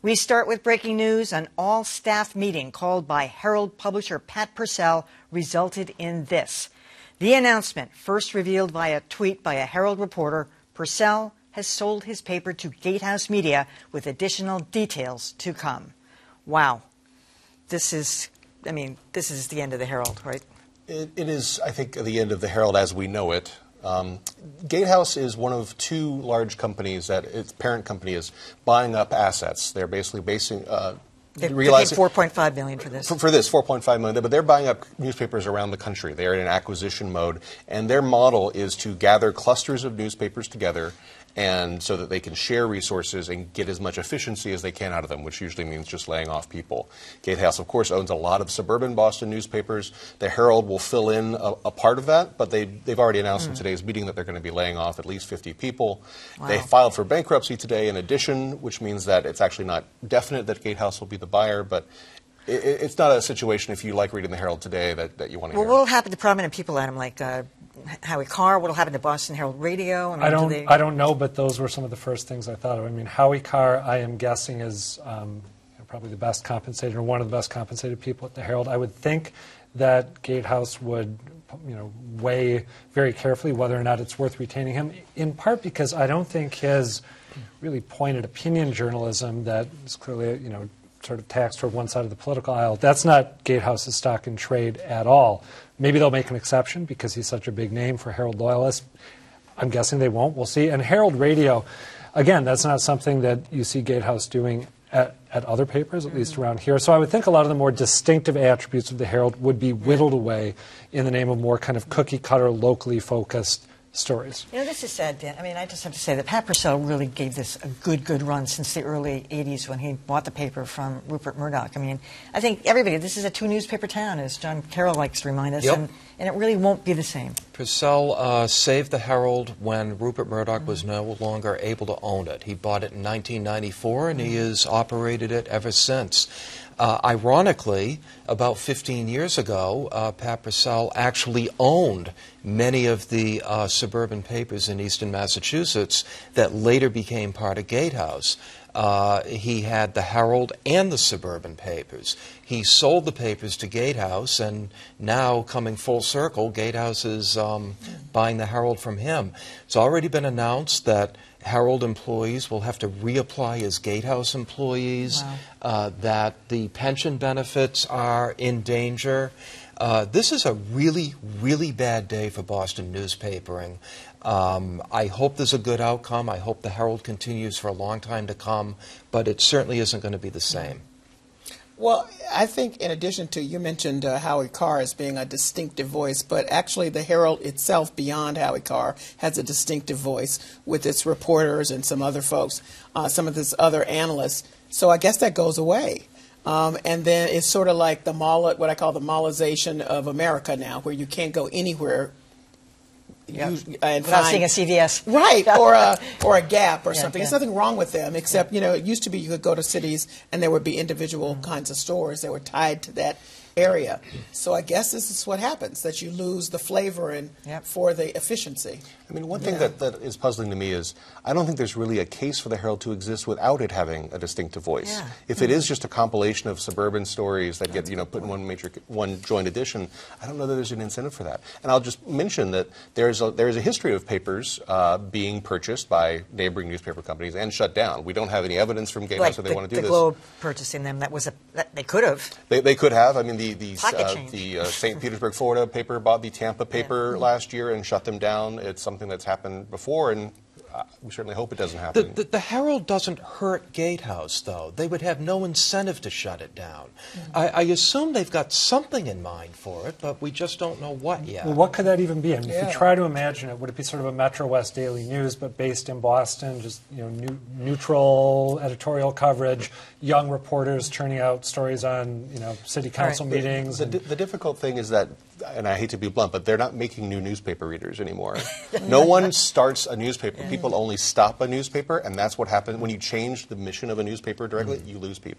We start with breaking news. An all-staff meeting called by Herald publisher Pat Purcell resulted in this. The announcement, first revealed via a tweet by a Herald reporter, Purcell has sold his paper to GateHouse Media with additional details to come. Wow. This is the end of the Herald, right? It is, I think, the end of the Herald as we know it. GateHouse is one of two large companies that its parent company is buying up assets. They're basically They paid $4.5 million for this. For this, $4.5 million. But they're buying up newspapers around the country. They are in an acquisition mode. And their model is to gather clusters of newspapers together and so that they can share resources and get as much efficiency as they can out of them, which usually means just laying off people. GateHouse, of course, owns a lot of suburban Boston newspapers. The Herald will fill in a part of that, but they've already announced in today's meeting that they're going to be laying off at least 50 people. Wow. They filed for bankruptcy today in addition, which means that it's actually not definite that GateHouse will be the buyer, but it's not a situation, if you like reading the Herald today, that you want to hear. Well, what will happen to prominent people, Adam, like Howie Carr? What will happen to Boston Herald Radio? I don't know, but those were some of the first things I thought of. I mean, Howie Carr, I am guessing, is probably the best compensated, or one of the best compensated people at the Herald. I would think that GateHouse would weigh very carefully whether or not it's worth retaining him, in part because I don't think his really pointed opinion journalism that is clearly, sort of taxed toward one side of the political aisle, that's not GateHouse's stock in trade at all. Maybe they'll make an exception because he's such a big name for Herald loyalists. I'm guessing they won't. We'll see. And Herald Radio, again, that's not something that you see GateHouse doing at other papers, at least around here. So I would think a lot of the more distinctive attributes of the Herald would be whittled away in the name of more kind of cookie-cutter, locally focused stories. This is sad, Dan. I mean, I just have to say that Pat Purcell really gave this a good run since the early 80s when he bought the paper from Rupert Murdoch. I mean, I think this is a two-newspaper town, as John Carroll likes to remind us, and it really won't be the same. Purcell saved the Herald when Rupert Murdoch was no longer able to own it. He bought it in 1994, and he has operated it ever since. Ironically, about 15 years ago, Pat Purcell actually owned many of the suburban papers in eastern Massachusetts that later became part of GateHouse. He had the Herald and the suburban papers. He sold the papers to GateHouse, and now, coming full circle, GateHouse is buying the Herald from him. It's already been announced that Herald employees will have to reapply as GateHouse employees, that the pension benefits are in danger. This is a really, really bad day for Boston newspapering. I hope there's a good outcome. I hope the Herald continues for a long time to come, but it certainly isn't going to be the same. Well, I think in addition to, you mentioned Howie Carr as being a distinctive voice, but actually the Herald itself, beyond Howie Carr, has a distinctive voice with its reporters and some other folks, some of its other analysts. So I guess that goes away. And then it's sort of like the what I call the mallization of America now, where you can't go anywhere and without seeing a CVS. Right, or a Gap or something. There's nothing wrong with them, except, it used to be you could go to cities and there would be individual kinds of stores that were tied to that area. So I guess this is what happens, that you lose the flavor and for the efficiency. I mean, one thing that is puzzling to me is I don't think there's really a case for the Herald to exist without it having a distinctive voice. Yeah. If it is just a compilation of suburban stories that get put in one joint edition, I don't know that there's an incentive for that. And I'll just mention that there's a history of papers being purchased by neighboring newspaper companies and shut down. We don't have any evidence from GateHouse that they want to do this. The Globe purchasing them, they could have. They could have. I mean, the St. Petersburg, Florida paper bought the Tampa paper last year and shut them down. It's something that's happened before, and we certainly hope it doesn't happen. The Herald doesn't hurt GateHouse, though. They would have no incentive to shut it down. I assume they've got something in mind for it, but we just don't know what yet. Well, what could that even be? I mean, if you try to imagine it, would it be sort of a Metro West Daily News, but based in Boston, just neutral editorial coverage, young reporters churning out stories on city council meetings? The difficult thing is that, and I hate to be blunt, but they're not making new newspaper readers anymore. No one starts a newspaper. People only stop a newspaper, and that's what happens when you change the mission of a newspaper directly. You lose people.